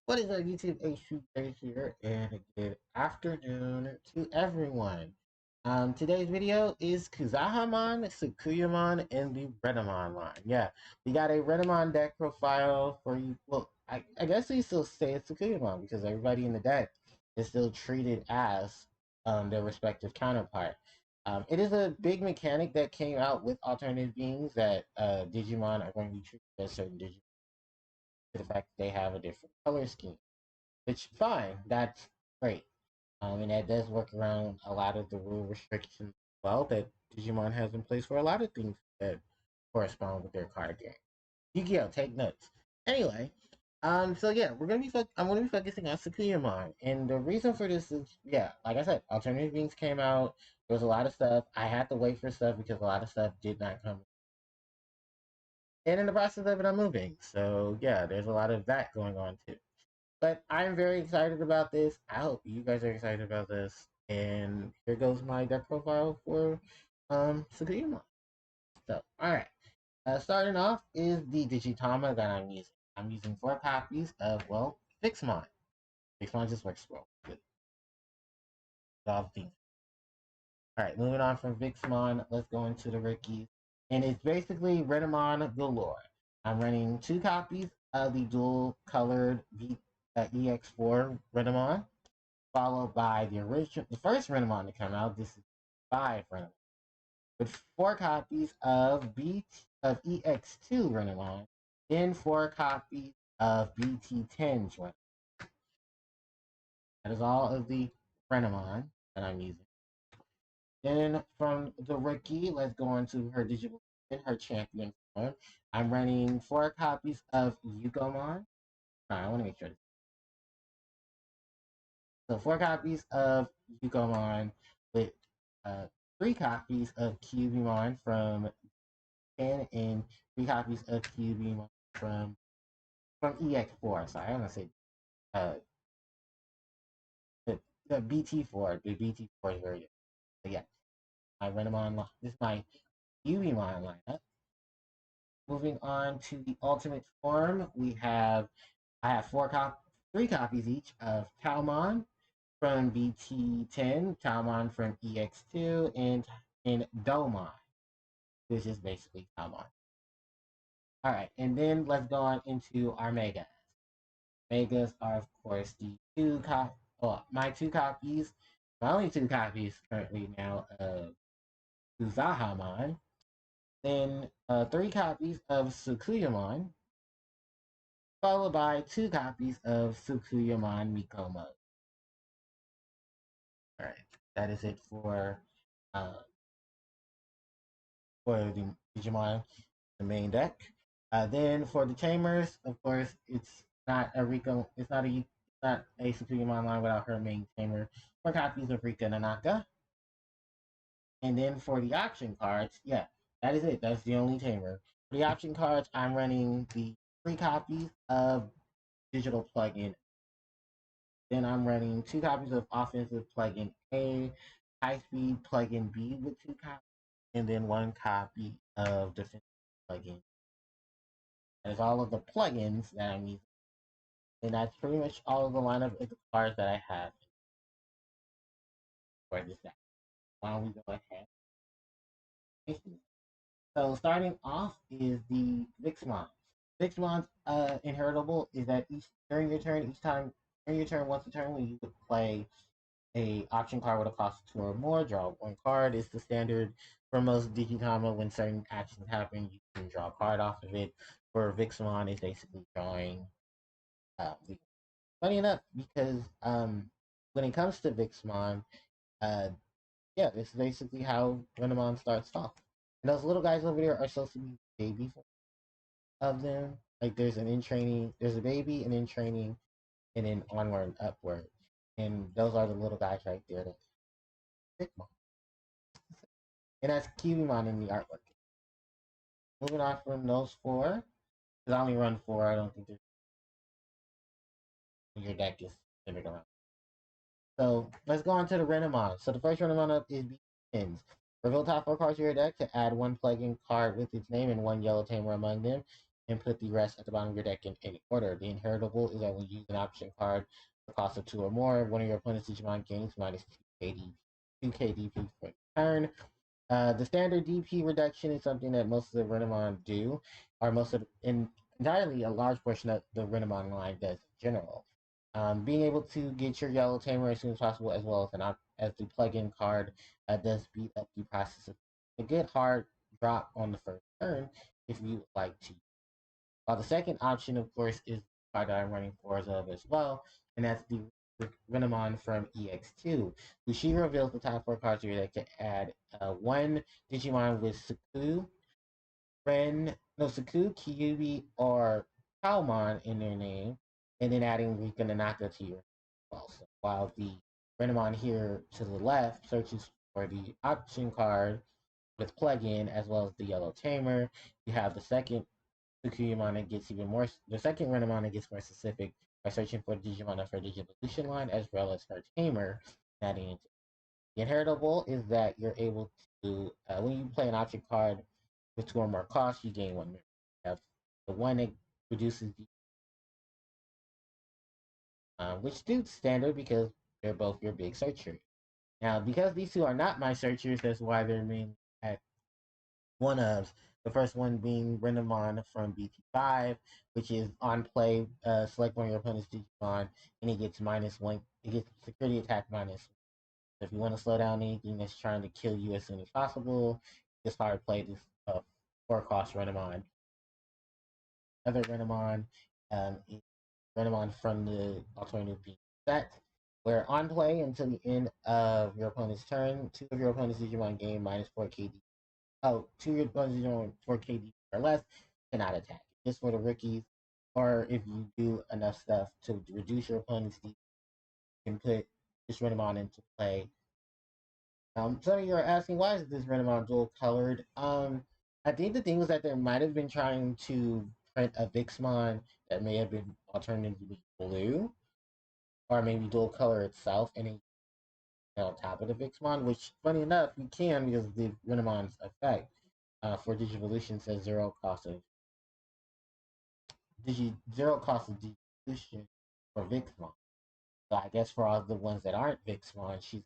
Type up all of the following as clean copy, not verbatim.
What is up, YouTube? H2J here, and a good afternoon to everyone. Today's video is Kuzahamon, Sakuyamon, and the Renamon line. Yeah, we got a Renamon deck profile for you. Well, I guess we still say it's Sakuyamon because everybody in the deck is still treated as their respective counterpart. It is a big mechanic that came out with alternative beings that Digimon are going to be treated as certain Digimon to the fact that they have a different color scheme. Which fine, that's great. And that does work around a lot of the rule restrictions as well that Digimon has in place for a lot of things that correspond with their card game. Yu-Gi-Oh! Take notes. Anyway, so yeah, I'm gonna be focusing on Sakuyamon, and the reason for this is, yeah, like I said, alternative beings came out. There was a lot of stuff. I had to wait for stuff because a lot of stuff did not come. And in the process of it, I'm moving. So yeah, there's a lot of that going on too. But I'm very excited about this. I hope you guys are excited about this. And here goes my deck profile for Sakuyamon. So, alright. Starting off is the Digitama that I'm using. I'm using 4 copies of, well, Fixmon. Fixmon just works well with all the things. Alright, moving on from Vixmon, let's go into the rookies. And it's basically Renamon galore. I'm running 2 copies of the dual colored EX4 Renamon, followed by the first Renamon to come out. This is 5 Renamon, with 4 copies of EX2 Renamon, then 4 copies of BT10's Renamon. That is all of the Renamon that I'm using. Then from the rookie, let's go on to her digital in her champion form. I'm running 4 copies of Yugomon. I want to make sure. So 4 copies of Yugomon with 3 copies of Cubimon from 10 and 3 copies of Cubimon from EX4. Sorry, I want to say uh, the BT4. The BT4 is very good. So yeah, I run them on. This is my Cubimon lineup. Moving on to the ultimate form, I have 3 copies each of Talmon from BT10, Talmon from EX2, and Domon, which is basically Talmon. Alright, and then let's go on into our Megas. Megas are, of course, my 2 copies, my only 2 copies currently now of Kuzahamon, then 3 copies of Sakuyamon, followed by 2 copies of Sakuyamon Mikomo. Alright, that is it uh, for the Digimon, the main deck. Then for the Tamers, of course, it's not a Sakuyamon line without her main Tamer. 4 copies of Rika Nanaka. And then for the option cards, yeah, that is it. That's the only Tamer. For the option cards, I'm running the 3 copies of Digital Plugin. Then I'm running 2 copies of Offensive Plugin A, High Speed Plugin B with 2 copies, and then 1 copy of Defensive Plugin. That is all of the plugins that I'm using. And that's pretty much all of the lineup of the cards that I have for this deck. Why don't we go ahead? So starting off is the Vixmon. Vixmon's inheritable is that during your turn, once a turn, when you would play a option card with a cost of 2 or more, draw 1 card. Is the standard for most Digitama. When certain actions happen, you can draw a card off of it. For Vixmon, is basically drawing. Funny enough, because when it comes to Vixmon, uh, yeah, this is basically how Renamon starts off. And those little guys over there are supposed to be baby of them. Like there's there's a baby, and in training, and then onward and upward. And those are the little guys right there. That's Vixmon. And that's Kiwimon in the artwork. Moving on from those 4, because I only run 4, I don't think your deck is centered around. So let's go on to the Renamon. So the first Renamon up is Begins. Reveal top 4 cards of your deck to add 1 plugin card with its name and 1 yellow tamer among them. and put the rest at the bottom of your deck in any order. The inheritable is that when you use an option card, the cost of 2 or more, one of your opponent's Digimon gains minus 2 KDP for the turn. The standard DP reduction is something that most of the Renamon do, or most of entirely a large portion of the Renamon line does in general. Being able to get your yellow tamer as soon as possible, as well as the plug-in card, does speed up the process of a good hard drop on the first turn if you would like to. The second option, of course, is the card that I'm running fours of as well, and that's the Renamon from EX2. She reveals the top 4 cards of your deck to add one Digimon with Saku, Kyubi, or Palmon in their name, and then adding Rika Nanaka to your also. While the Renamon here to the left searches for the option card with plug-in as well as the yellow tamer. You have the second Sakuyamon gets even more. The second Renamon gets more specific by searching for Digimon of her Digivolution line as well as her tamer. Adding into the inheritable is that you're able to when you play an option card with 2 or more costs, you gain 1 memory. You have the one that reduces the which suits standard because they're both your big searchers. Now, because these two are not my searchers, that's why they're mainly at one of. The first one being Renamon from BT5, which is on play, select one of your opponent's Digimon, and it gets -1. It gets security attack minus. So if you want to slow down anything that's trying to kill you as soon as possible, just hard play this 4-cost Renamon. Other Renamon is Renamon from the alternative being set, where on play until the end of your opponent's turn, 2 of your opponent's Digimon gain -4 KD. Oh, 2 of your opponent's Digimon 4 KD or less cannot attack. Just for the rookies, or if you do enough stuff to reduce your opponent's D, you can put this Renamon into play. Some of you are asking, why is this Renamon dual colored? I think the thing was that they might have been trying to print a Vixmon that may have been alternatively blue, or maybe dual color itself, and then on top of the Vixmon, which, funny enough, you can because of the Renamon's effect for Digivolution says zero cost of Digivolution for Vixmon. So I guess for all the ones that aren't Vixmon, she's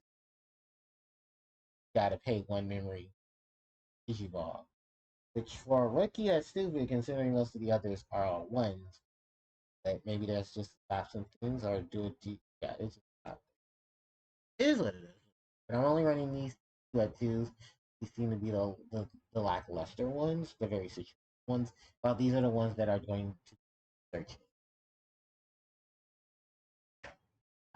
got to pay 1 memory Digiball. Which for a rookie, that's stupid considering most of the others are all ones. But maybe that's just stop some things or do it deep. Yeah, it's just stop. It is what it is. But I'm only running these 2 at 2s. These seem to be the lackluster ones, the very situated ones. While these are the ones that are going to search.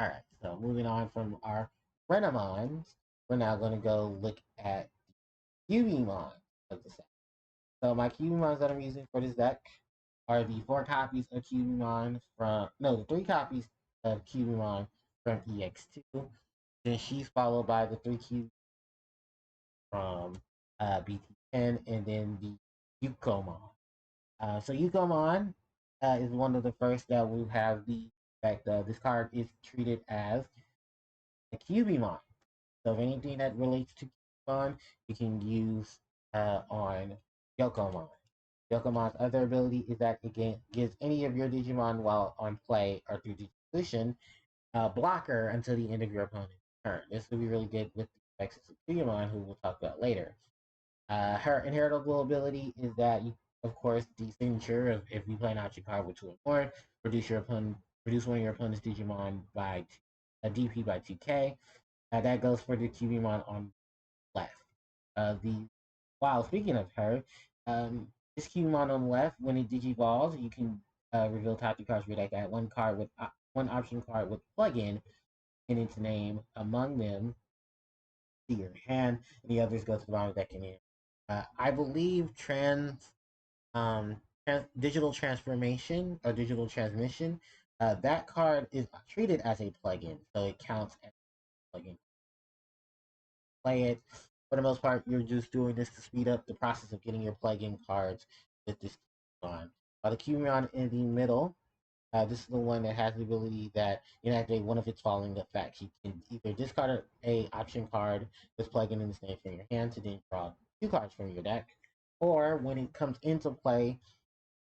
Alright, so moving on from our Renamons, we're now going to go look at Cubimon of the set. So my Cubimons that I'm using for this deck are the 4 copies of Cubimon the 3 copies of Cubimon from EX2. Then she's followed by the 3 cubes from BT10, and then the Yukomon. So Yukomon is one of the first that will have the fact that this card is treated as a Cubimon. So if anything that relates to Cubimon, you can use on Yokomon. Yokomon's other ability is that it gives any of your Digimon while on play or through Digivolution blocker until the end of your opponent's turn. This will be really good with the effects of Sakuyamon, who we'll talk about later. Her inheritable ability is that, of course, the signature of if you play an option card with 2 or more, reduce one of your opponent's Digimon by a DP by 2K. That goes for the Cubimon on the left. Speaking of her, this Cubimon on the left, when it digivolves, you can reveal top 2 cards of your deck. Add one option card with plug-in in its name among them to your hand, and the others go to the bottom of the deck and in. I believe digital transformation or digital transmission, that card is treated as a plugin, so it counts as a plugin. Play it. For the most part, you're just doing this to speed up the process of getting your plugin cards with this Cubimon. The Cubimon in the middle, this is the one that has the ability that inactivate one of its following effects. You can either discard a option card with plugin in its name from your hand to then draw 2 cards from your deck, or when it comes into play,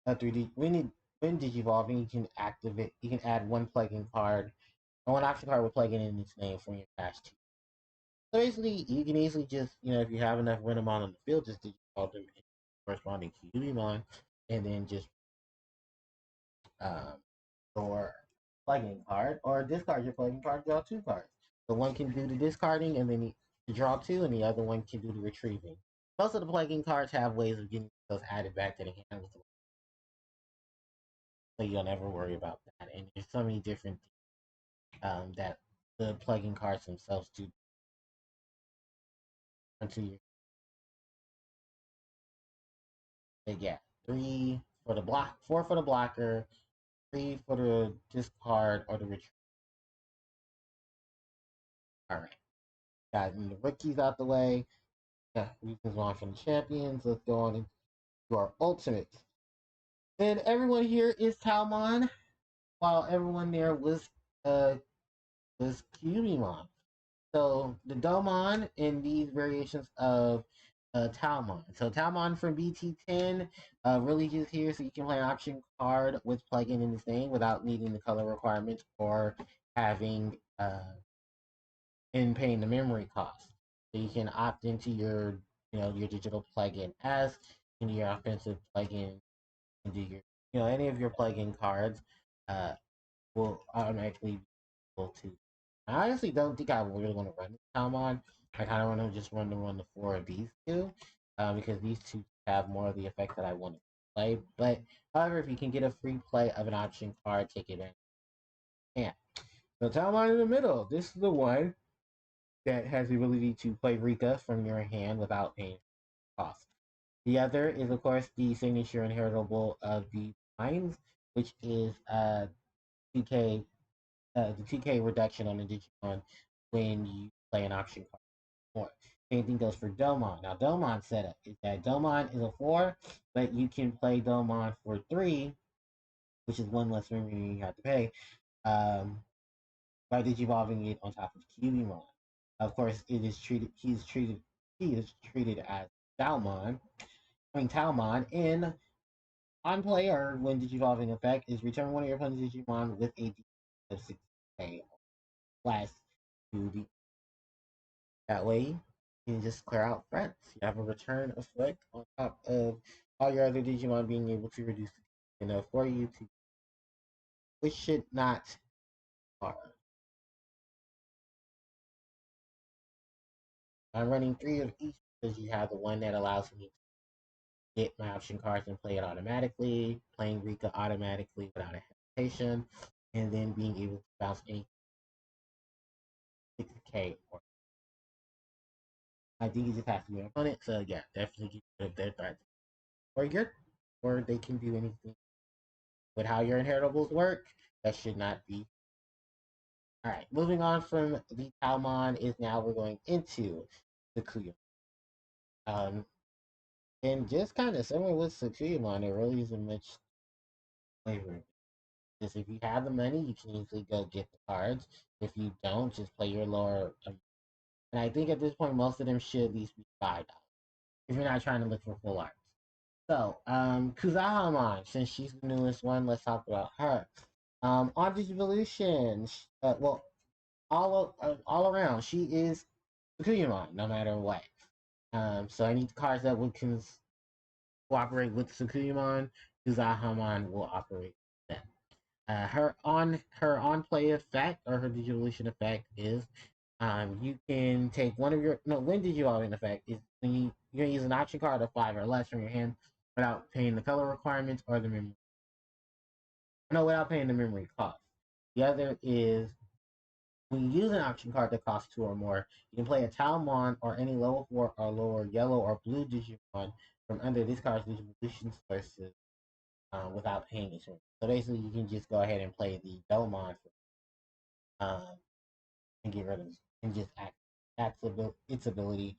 when digivolving, you can activate. You can add one plugin card or one option card with plugin in its name from your cache to. So basically, you can easily just if you have enough Renamon on the field, just digivolve them in corresponding Kyubimon, and then just um, your plugin card or discard your plugin card, draw two cards. So one can do the discarding and then the draw two, and the other one can do the retrieving. Most of the plugin cards have ways of getting those added back to the hand, so you'll never worry about that. And there's so many different that the plugin cards themselves do until you get three for the block, four for the blocker, three for the discard or the retrieve. All right, gotten the rookies out the way. Yeah, we can go on from the champions. Let's go on into our ultimates. And everyone here is Talmon, while everyone there was Kyubimon. So the Domon in these variations of Talmon. So Talmon from BT10 really just here so you can play an option card with plugin in its name without needing the color requirements or having and paying the memory cost. So you can opt into your your digital plugin as into your offensive plugin into your any of your plugin cards uh, will automatically be able to. I honestly don't think I really want to run this Talmon. I kind of want to just run the four of these two because these two have more of the effect that I want to play. But however, if you can get a free play of an option card, take advantage. Yeah. So Talmon in the middle. This is the one that has the ability to play Rika from your hand without paying cost. The other is, of course, the signature inheritable of the Mines, which is 2K, the 2K reduction on the Digimon when you play an option card. More. Same thing goes for Domon. Now, Domon's setup is that Domon is a 4, but you can play Domon for 3, which is one less memory you have to pay. Um, by digivolving it on top of Cubimon. Of course, he is treated as Talmon in on play or when digivolving effect is return one of your opponent's Digimon with a of 6k last to the that way you can just clear out threats. You have a return effect on top of all your other Digimon being able to reduce enough for you to which should not hard. I'm running 3 of each because you have the one that allows me to get my option cards and play it automatically, playing Rika automatically without a hesitation, and then being able to bounce any 6k or I think you just have to be an opponent. So yeah, definitely get rid of their threats. Or good. Or they can do anything. But how your inheritables work, that should not be. Alright, moving on from the Talmon is now we're going into the Kuya. Um and just kind of similar with Sakuyamon, there really isn't much flavor. Just if you have the money, you can easily go get the cards. If you don't, just play your lower. And I think at this point, most of them should at least be $5 if you're not trying to look for full art. So, Kuzahamon, since she's the newest one, let's talk about her. On Digivolution, well, all around, she is Sakuyamon, no matter what. So any cards that would cooperate with Sakuyamon, Kuzahamon will operate with them. Her on play effect or her Digivolution effect is you can take one of your no when Digivolution effect is when you're gonna use an option card of 5 or less from your hand without paying the color requirements or the memory. No, without paying the memory cost. The other is when you use an option card that costs 2 or more, you can play a Talmon or any level 4 or lower yellow or blue Digimon from under this card's Digivolution sources without paying it. So basically, you can just go ahead and play the Domon um, and get rid of and just its ability.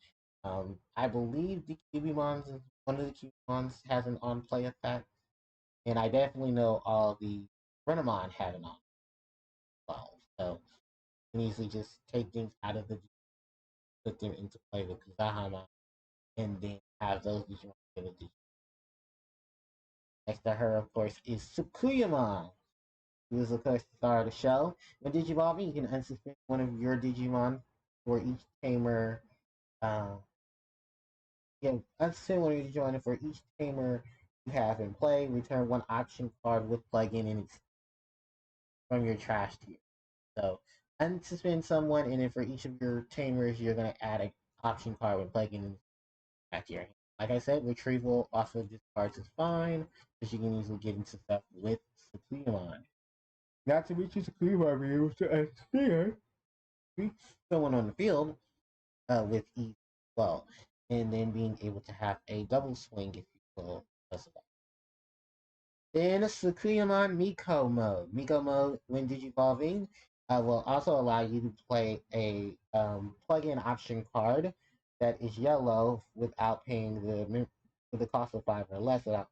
I believe the Cubimons one of the Cubimons has an on play effect, and I definitely know all the Renamon have an on well. So you can easily just take things out of the put them into play with Kuzahamon, and then have those Digimon abilities. Next to her, of course, is Sakuyamon, who is, of course, the star of the show. When Digivolving, you can unsuspend one of your Digimon for each tamer. Uh, unsuspend one of your Digimon for each tamer you have in play. Return one option card with plugin in its from your trash tier. So unsuspend someone, and then for each of your tamers, you're gonna add an option card with plugin back to your hand. Like I said, retrieval off of this cards is fine, because you can easily get into stuff with Sakuyamon. Not to mention Sakuyamon being able to extend reach someone on the field with ease as well, and then being able to have a double swing if you will as well. Then Sakuyamon Miko mode. Miko mode, when digivolving, will also allow you to play a plug-in option card that is yellow without paying the cost of 5 or less without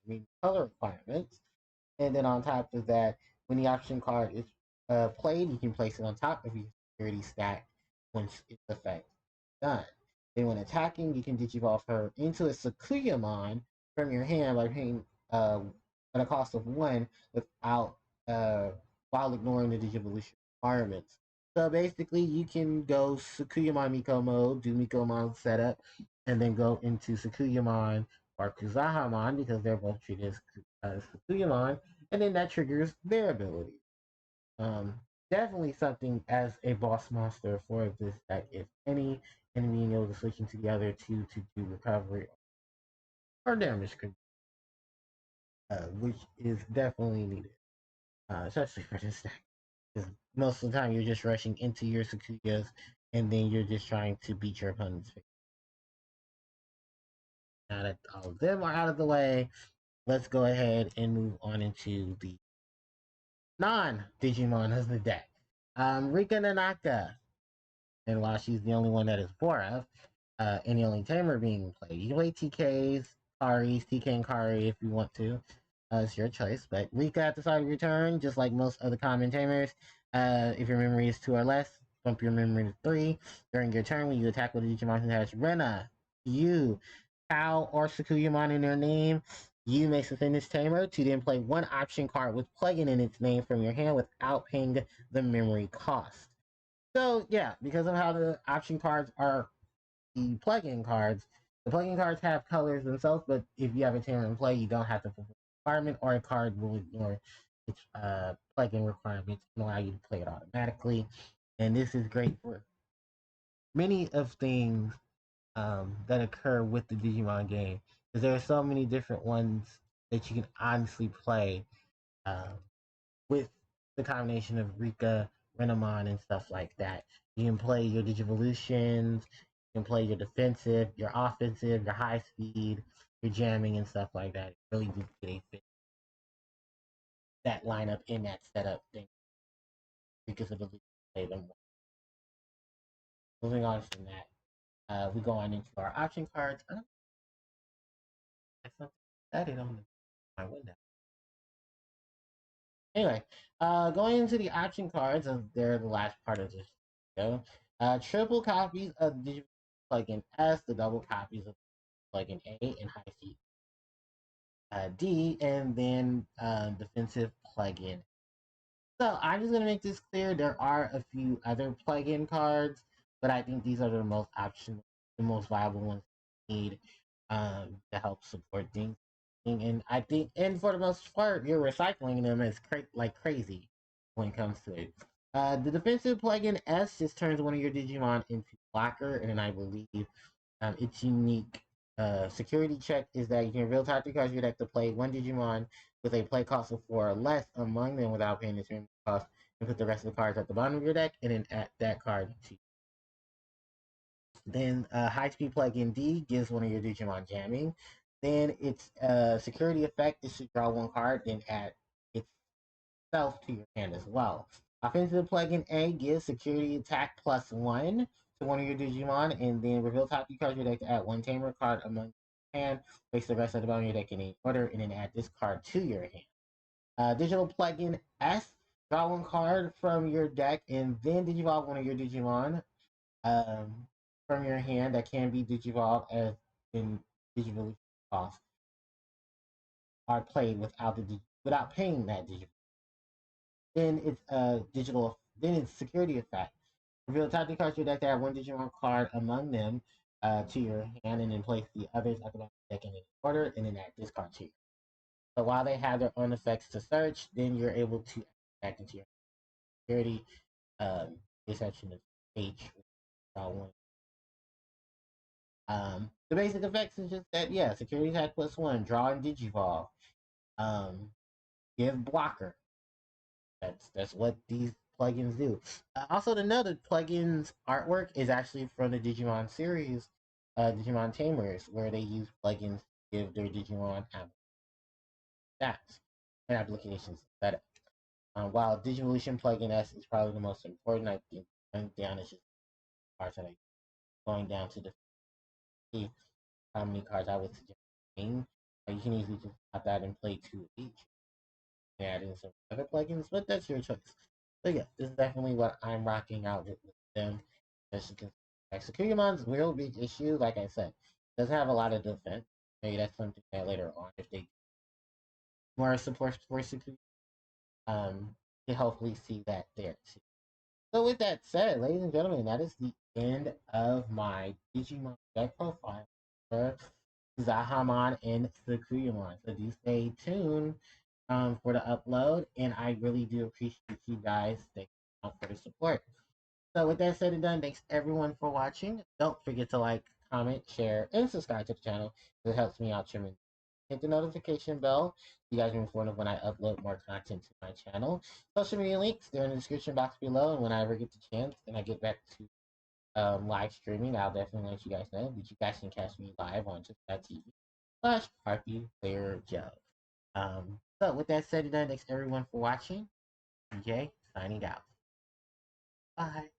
meeting color requirements. And then on top of that, when the option card is played, you can place it on top of your security stack once its effect is done. Then when attacking, you can digivolve her into a Sakuyamon from your hand by paying at a cost of 1 without uh, while ignoring the digivolution requirements. So basically, you can go Sakuyamon Miko mode, do Miko mode setup, and then go into Sakuyamon or Kuzahamon because they're both treated as Sakuyamon, and then that triggers their ability. Um, Definitely something as a boss monster for this deck, if any, and being able to switch into the other two to do recovery or damage, which is definitely needed, especially for this deck. Because most of the time you're just rushing into your Sakuyas, and then you're just trying to beat your opponent's face. Now that all of them are out of the way, let's go ahead and move on into the non-Digimon of the deck. Rika Nanaka. And while she's the only one that is Bora, and the only tamer being played, you can play TKs, Karis, TK and Kari if you want to. It's your choice. But Rika at the start of your turn, just like most other common tamers, if your memory is 2 or less, bump your memory to 3. During your turn, when you attack with a Digimon who has Rena, you, Kao, or Sakuyamon in their name, you may suspend this tamer to then play one option card with plugin in its name from your hand without paying the memory cost. So yeah, because of how the option cards are the plugin cards, the plugin cards have colors themselves, but if you have a tamer in play, you don't have to fulfill the requirement, or a card will ignore its plugin requirements and allow you to play it automatically. And this is great for many of things that occur with the Digimon game, because there are so many different ones that you can honestly play um, with the combination of Rika, Renamon, and stuff like that. You can play your Digivolutions, you can play your defensive, your offensive, your high speed, your jamming, and stuff like that. It really do get a fit that lineup in that setup thing because of the play them. Moving on from that, we go on into our option cards. That's not that it on my window. Anyway, going into the option cards, as they're the last part of this video. Triple copies of the plugin S, the double copies of plugin A, and high speed D, and then defensive plugin. So I'm just gonna make this clear. There are a few other plugin cards, but I think these are the most optional, the most viable ones you need to help support things. And I think, and for the most part, you're recycling them as like crazy when it comes to it. The defensive plugin S just turns one of your Digimon into blocker, and then I believe its unique security check is that you can reveal top 3 cards your deck to play one Digimon with a play cost of 4 or less among them without paying its memory cost, and put the rest of the cards at the bottom of your deck, and then add that card to. Then High Speed Plugin D gives one of your Digimon jamming. Then its security effect is to draw 1 card, then add itself to your hand as well. Offensive Plugin A gives security attack +1 to one of your Digimon, and then reveal top 3 cards of your deck to add 1 tamer card among your hand, place the rest of the bottom of your deck in any order, and then add this card to your hand. Digital Plugin S, draw 1 card from your deck, and then digivolve one of your Digimon from your hand that can be digivolved as in Digivolution cost. are played without paying that Digimon. Then it's digital. Then it's security effect. Reveal the top 3 cards to your deck that have one Digimon card among them to your hand, and then place the others at the bottom of the deck in any order, and then add this card to you. So while they have their own effects to search, then you're able to add into your security. This section is H. The basic effects is just that, yeah, security attack +1, draw and digivolve, give blocker. That's what these plugins do. Also to know that plugins artwork is actually from the Digimon series, Digimon Tamers, where they use plugins to give their Digimon stats and applications better. While Digivolution plugin S is probably the most important, I think going down is just cards that I going down to the see how many cards I would suggest playing. You can easily just pop that and play 2 of each. Add in some other plugins, but that's your choice. So yeah, this is definitely what I'm rocking out with them. As you can see, Sakuyamon's real big issue, like I said, doesn't have a lot of defense. Maybe that's something that later on, if they more support for Sakuya, to hopefully see that there too. So with that said, ladies and gentlemen, that is the end of my Digimon deck profile for Kuzahamon and Sakuyamon. So do stay tuned for the upload, and I really do appreciate you guys. Thank you for the support. So with that said and done, thanks everyone for watching. Don't forget to like, comment, share, and subscribe to the channel. It helps me out tremendously. Hit the notification bell. You guys are informed of when I upload more content to my channel. Social media links, they're in the description box below. And when I ever get the chance and I get back to live streaming, I'll definitely let you guys know that you guys can catch me live on twitch.tv/Harpie Player Joe. So with that said and done, thanks everyone for watching. DJ signing out. Bye.